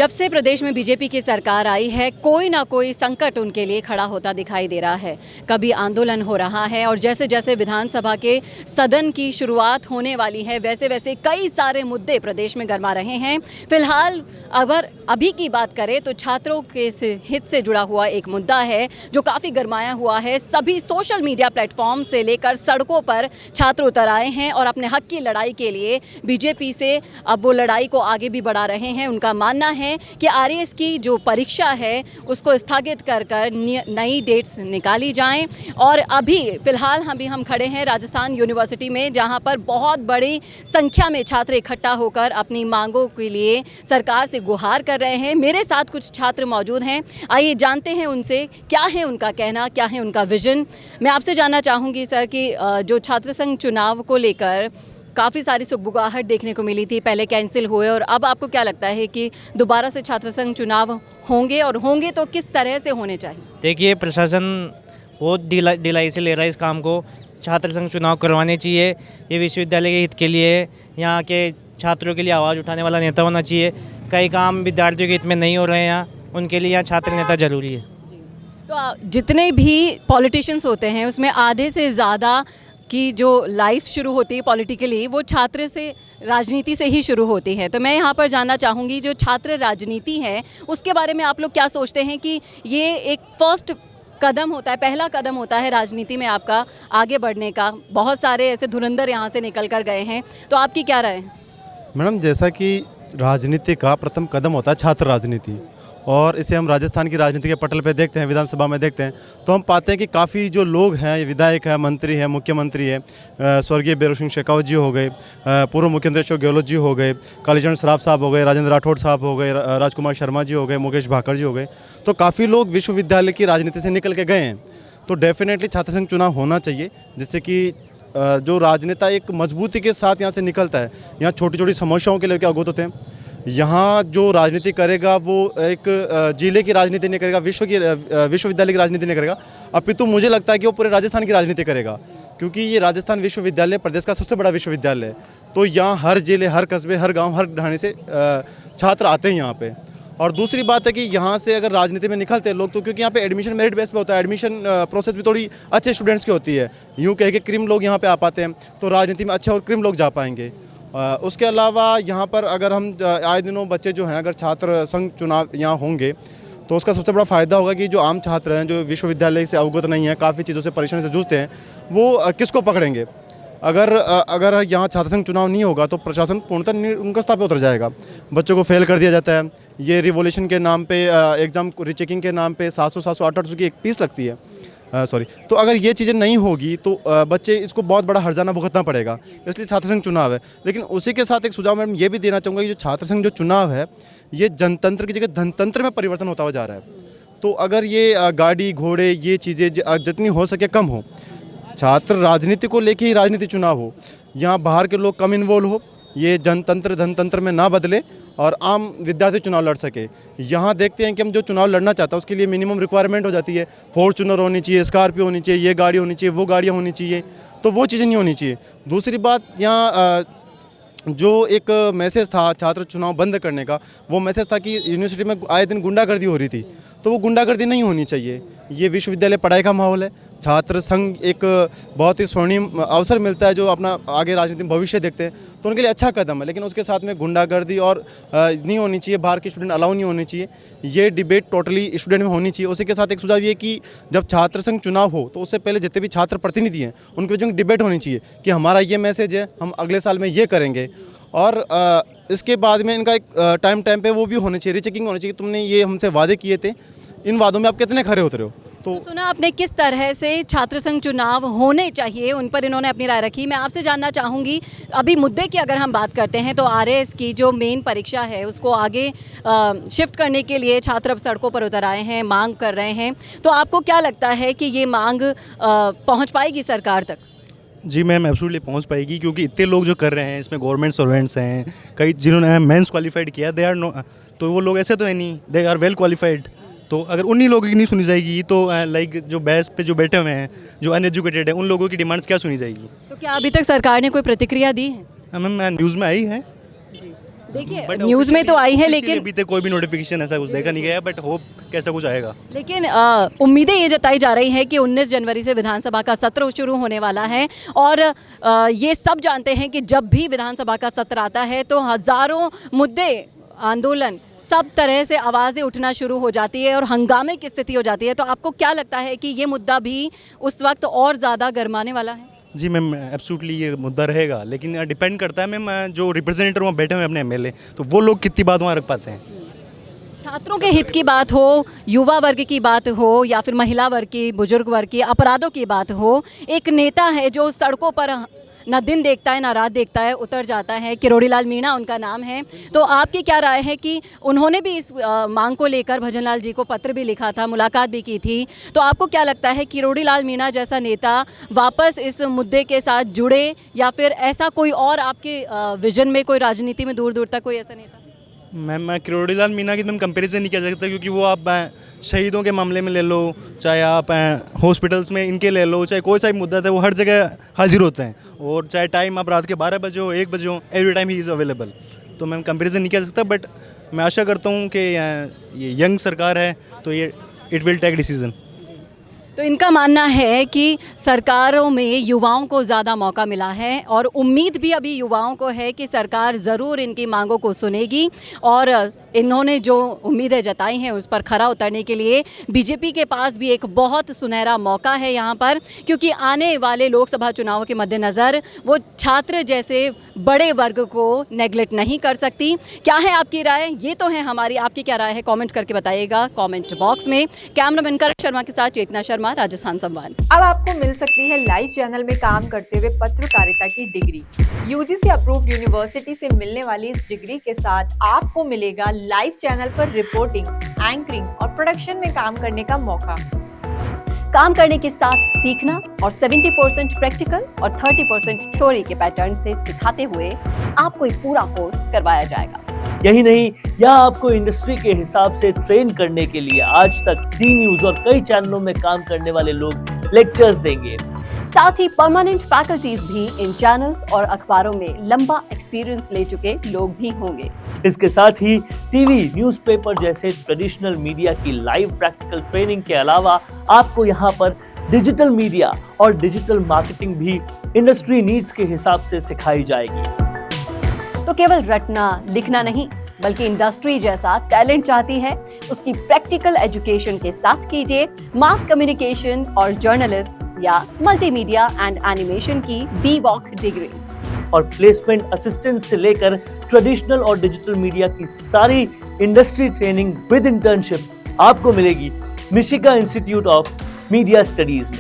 जब से प्रदेश में बीजेपी की सरकार आई है, कोई ना कोई संकट उनके लिए खड़ा होता दिखाई दे रहा है। कभी आंदोलन हो रहा है और जैसे जैसे विधानसभा के सदन की शुरुआत होने वाली है, वैसे वैसे कई सारे मुद्दे प्रदेश में गरमा रहे हैं। फिलहाल अगर अभी की बात करें तो छात्रों के हित से जुड़ा हुआ एक मुद्दा है जो काफ़ी गरमाया हुआ है। सभी सोशल मीडिया प्लेटफॉर्म से लेकर सड़कों पर छात्र उतर आए हैं और अपने हक की लड़ाई के लिए बीजेपी से अब वो लड़ाई को आगे भी बढ़ा रहे हैं। उनका मानना है कि आरएएस की जो परीक्षा है उसको स्थगित कर नई डेट्स निकाली जाएं। और अभी फ़िलहाल हम खड़े हैं राजस्थान यूनिवर्सिटी में, जहां पर बहुत बड़ी संख्या में छात्र इकट्ठा होकर अपनी मांगों के लिए सरकार से गुहार कर रहे हैं। मेरे साथ कुछ छात्र मौजूद हैं, आइए जानते हैं उनसे क्या है उनका कहना, क्या है उनका विजन। मैं आपसे जानना चाहूँगी सर कि जो छात्र संघ चुनाव को लेकर काफ़ी सारी सुगबुगाहट देखने को मिली थी, पहले कैंसिल हुए, और अब आपको क्या लगता है कि दोबारा से छात्र संघ चुनाव होंगे, और होंगे तो किस तरह से होने चाहिए? देखिए, प्रशासन बहुत ढिलाई से ले रहा है इस काम को। छात्र संघ चुनाव करवाने चाहिए, ये विश्वविद्यालय के हित के लिए है। यहाँ के छात्रों के लिए आवाज़ उठाने वाला नेता होना चाहिए। कई काम विद्यार्थियों के हित में नहीं हो रहे हैं यहाँ, उनके लिए यहाँ छात्र नेता जरूरी है। तो जितने भी पॉलिटिशियंस होते हैं उसमें आधे से ज़्यादा की जो लाइफ शुरू होती है पॉलिटिकली, वो छात्र से, राजनीति से ही शुरू होती है। तो मैं यहाँ पर जानना चाहूँगी, जो छात्र राजनीति है उसके बारे में आप लोग क्या सोचते हैं कि ये एक फर्स्ट कदम होता है, पहला कदम होता है राजनीति में आपका आगे बढ़ने का? बहुत सारे ऐसे धुरंधर यहाँ से निकल कर गए हैं, तो आपकी क्या राय है? मैडम, जैसा कि राजनीति का प्रथम कदम होता है छात्र राजनीति, और इसे हम राजस्थान की राजनीति के पटल पे देखते हैं, विधानसभा में देखते हैं, तो हम पाते हैं कि काफ़ी जो लोग हैं, विधायक है, मंत्री है, मुख्यमंत्री है, स्वर्गीय बीरेन्द्र सिंह शेखावत जी हो गए, पूर्व मुख्यमंत्री अशोक गहलोत जी हो गए, कालीचरण सराफ साहब हो गए, राजेंद्र राठौड़ साहब हो गए, राजकुमार शर्मा जी हो गए, मुकेश भाकर जी हो गए। तो काफ़ी लोग विश्वविद्यालय की राजनीति से निकल के गए हैं। तो डेफिनेटली छात्र संघ चुनाव होना चाहिए, जिससे कि जो राजनेता एक मजबूती के साथ यहाँ से निकलता है, यहाँ छोटी छोटी समस्याओं के लेकर अवगत होते हैं। यहाँ जो राजनीति करेगा वो एक जिले की राजनीति नहीं करेगा, विश्वविद्यालय की राजनीति नहीं करेगा, अपितु मुझे लगता है कि वो पूरे राजस्थान की राजनीति करेगा, क्योंकि ये राजस्थान विश्वविद्यालय प्रदेश का सबसे बड़ा विश्वविद्यालय है। तो यहाँ हर जिले, हर कस्बे, हर गांव, हर ढाणी से छात्र आते हैं यहाँ पे। और दूसरी बात है कि यहाँ से अगर राजनीति में निकलते हैं लोग, तो क्योंकि यहाँ पे एडमिशन मेरिट बेस पे होता है, एडमिशन प्रोसेस भी थोड़ी अच्छे स्टूडेंट्स की होती है। यूँ कह के क्रीम लोग यहाँ पे आ पाते हैं, तो राजनीति में अच्छे और क्रीम लोग जा पाएंगे। उसके अलावा यहाँ पर अगर हम आए दिनों बच्चे जो हैं, अगर छात्र संघ चुनाव यहाँ होंगे तो उसका सबसे बड़ा फ़ायदा होगा कि जो आम छात्र हैं, जो विश्वविद्यालय से अवगत नहीं है, काफ़ी चीज़ों से परेशानी से जूझते हैं, वो किसको पकड़ेंगे? अगर यहाँ छात्र संघ चुनाव नहीं होगा तो प्रशासन पूर्णतः उनका स्थापित उतर जाएगा। बच्चों को फेल कर दिया जाता है। ये रिवोल्यूशन के नाम पे, एग्ज़ाम रीचेकिंग के नाम पे 700, 800 की एक फीस लगती है। तो अगर ये चीज़ें नहीं होगी तो बच्चे इसको बहुत बड़ा हर्जाना भुगतना पड़ेगा, इसलिए छात्र संघ चुनाव है। लेकिन उसी के साथ एक सुझाव मैं ये भी देना चाहूँगा कि जो छात्र संघ जो चुनाव है, ये जनतंत्र की जगह धनतंत्र में परिवर्तन होता हुआ जा रहा है। तो अगर ये गाड़ी घोड़े, ये चीज़ें जितनी हो सके कम हो, छात्र राजनीति को लेके ही राजनीति चुनाव हो, यहाँ बाहर के लोग कम इन्वॉल्व हो, ये जनतंत्र धनतंत्र में ना बदले और आम विद्यार्थी चुनाव लड़ सके। यहाँ देखते हैं कि हम जो चुनाव लड़ना चाहता है उसके लिए मिनिमम रिक्वायरमेंट हो जाती है, फॉर्च्यूनर होनी चाहिए, स्कॉर्पियो होनी चाहिए, ये गाड़ी होनी चाहिए, वो गाड़ियाँ होनी चाहिए, तो वो चीज़ें नहीं होनी चाहिए। दूसरी बात, यहाँ जो एक मैसेज था छात्र चुनाव बंद करने का, वो मैसेज था कि यूनिवर्सिटी में आए दिन गुंडागर्दी हो रही थी, तो वो गुंडागर्दी नहीं होनी चाहिए। ये विश्वविद्यालय पढ़ाई का माहौल है। छात्र संघ एक बहुत ही स्वर्णिम अवसर मिलता है, जो अपना आगे राजनीति में भविष्य देखते हैं, तो उनके लिए अच्छा कदम है। लेकिन उसके साथ में गुंडागर्दी और नहीं होनी चाहिए, बाहर के स्टूडेंट अलाउ नहीं होनी चाहिए। ये डिबेट टोटली स्टूडेंट में होनी चाहिए। उसी के साथ एक सुझाव ये कि जब छात्र संघ चुनाव हो तो उससे पहले जितने भी छात्र प्रतिनिधि हैं उनके बीच में डिबेट होनी चाहिए कि हमारा ये मैसेज है, हम अगले साल में ये करेंगे। और इसके बाद में इनका एक टाइम पे वो भी होनी चाहिए, रीचेकिंग होनी चाहिए, तुमने ये हमसे वादे किए थे, इन वादों में आप कितने खरे उतरे हो। तो सुना आपने किस तरह से छात्र संघ चुनाव होने चाहिए, उन पर इन्होंने अपनी राय रखी। मैं आपसे जानना चाहूँगी, अभी मुद्दे की अगर हम बात करते हैं तो आरएएस की जो मेन परीक्षा है उसको आगे शिफ्ट करने के लिए छात्र अब सड़कों पर उतर आए हैं, मांग कर रहे हैं। तो आपको क्या लगता है कि ये मांग पहुँच पाएगी सरकार तक? जी मैम, एब्सोल्युटली पहुंच पाएगी, क्योंकि इतने लोग जो कर रहे हैं इसमें गवर्नमेंट सर्वेंट्स हैं, कई जिन्होंने मेंस क्वालिफाइड किया, दे आर नो, तो वो लोग ऐसे तो है नहीं, दे आर वेल क्वालिफाइड। तो अगर उन्हीं लोगों की नहीं सुनी जाएगी तो लाइक जो बेस पे जो बैठे हुए हैं, जो अनएजुकेटेड है, उन लोगों की डिमांड्स क्या सुनी जाएगी? तो क्या अभी तक सरकार ने कोई प्रतिक्रिया दी है? मैम न्यूज़ में आई है। देखिए But न्यूज़ में तो आई है, officially लेकिन अभी तक कोई भी नोटिफिकेशन ऐसा कुछ देखा नहीं गया, बट होप कैसा कुछ आएगा। लेकिन उम्मीदें ये जताई जा रही हैं कि 19 जनवरी से विधानसभा का सत्र शुरू होने वाला है और ये सब जानते हैं कि जब भी विधानसभा का सत्र आता है तो हज़ारों मुद्दे, आंदोलन, सब तरह से आवाज़ें उठना शुरू हो जाती है और हंगामे की स्थिति हो जाती है। तो आपको क्या लगता है कि ये मुद्दा भी उस वक्त और ज़्यादा गरमाने वाला है? जी मैम, एब्सोल्युटली ये मुद्दा रहेगा, लेकिन डिपेंड करता है मैम, जो रिप्रेजेंटेटिव वहाँ बैठे हुए हैं अपने एमएलए, तो वो लोग कितनी बात वहाँ रख पाते हैं। छात्रों के हित की बात हो, युवा वर्ग की बात हो या फिर महिला वर्ग की, बुजुर्ग वर्ग की, अपराधों की बात हो, एक नेता है जो सड़कों पर ना दिन देखता है ना रात देखता है, उतर जाता है, किरोड़ी लाल मीणा उनका नाम है। तो आपकी क्या राय है कि उन्होंने भी इस मांग को लेकर भजन लाल जी को पत्र भी लिखा था, मुलाकात भी की थी, तो आपको क्या लगता है किरोड़ी लाल मीणा जैसा नेता वापस इस मुद्दे के साथ जुड़े या फिर ऐसा कोई और आपके विजन में, कोई राजनीति में दूर दूर तक कोई ऐसा नेता? मैम, किरोड़ी लाल मीणा की तुम कंपैरिजन नहीं किया जा सकता, क्योंकि वो आप शहीदों के मामले में ले लो, चाहे आप हॉस्पिटल्स में इनके ले लो, चाहे कोई सा भी मुद्दा था, वो हर जगह हाजिर होते हैं, और चाहे टाइम आप रात के 12 बजे हो, 1 बजे हो, every time he is available. तो मैम कंपैरिजन नहीं किया जा सकता, बट मैं आशा करता हूँ कि ये यंग सरकार है तो ये इट विल टेक डिसीजन। तो इनका मानना है कि सरकारों में युवाओं को ज़्यादा मौका मिला है और उम्मीद भी अभी युवाओं को है कि सरकार ज़रूर इनकी मांगों को सुनेगी और इन्होंने जो उम्मीदें जताई हैं उस पर खरा उतरने के लिए बीजेपी के पास भी एक बहुत सुनहरा मौका है यहाँ पर, क्योंकि आने वाले लोकसभा चुनावों के मद्देनज़र वो छात्र जैसे बड़े वर्ग को नेगलेक्ट नहीं कर सकती। क्या है आपकी राय? ये तो है हमारी, आपकी क्या राय है कमेंट करके बताइएगा कमेंट बॉक्स में। कैमरामैन करण शर्मा के साथ चेतना शर्मा, राजस्थान संवाद। अब आपको मिल सकती है लाइव चैनल में काम करते हुए पत्रकारिता की डिग्री। यूजीसी अप्रूव्ड यूनिवर्सिटी से मिलने वाली इस डिग्री के साथ आपको मिलेगा लाइव चैनल पर रिपोर्टिंग, एंकरिंग और प्रोडक्शन में काम करने का मौका। काम करने के साथ सीखना और 70% प्रैक्टिकल और 30% थ्योरी के पैटर्न से सिखाते हुए आपको एक पूरा कोर्स करवाया जाएगा। यही नहीं, यहाँ आपको इंडस्ट्री के हिसाब से ट्रेन करने के लिए आज तक सी न्यूज और कई चैनलों में काम करने वाले लोग लेक्चर्स देंगे। साथ ही परमानेंट फैकल्टीज भी इन चैनल्स और अखबारों में लंबा एक्सपीरियंस ले चुके लोग भी होंगे। इसके साथ ही टीवी, न्यूज़पेपर जैसे ट्रेडिशनल मीडिया की लाइव प्रैक्टिकल ट्रेनिंग के अलावा आपको यहाँ पर डिजिटल मीडिया और डिजिटल मार्केटिंग भी इंडस्ट्री नीड्स के हिसाब से सिखाई जाएगी। तो केवल रटना लिखना नहीं, बल्कि इंडस्ट्री जैसा टैलेंट चाहती है, उसकी प्रैक्टिकल एजुकेशन के साथ कीजिए मास कम्युनिकेशन और जर्नलिस्ट या मल्टीमीडिया एंड एनिमेशन की BVOC डिग्री। और प्लेसमेंट असिस्टेंट से लेकर ट्रेडिशनल और डिजिटल मीडिया की सारी इंडस्ट्री ट्रेनिंग विद इंटर्नशिप आपको मिलेगी मिशिगा इंस्टीट्यूट ऑफ मीडिया स्टडीज में।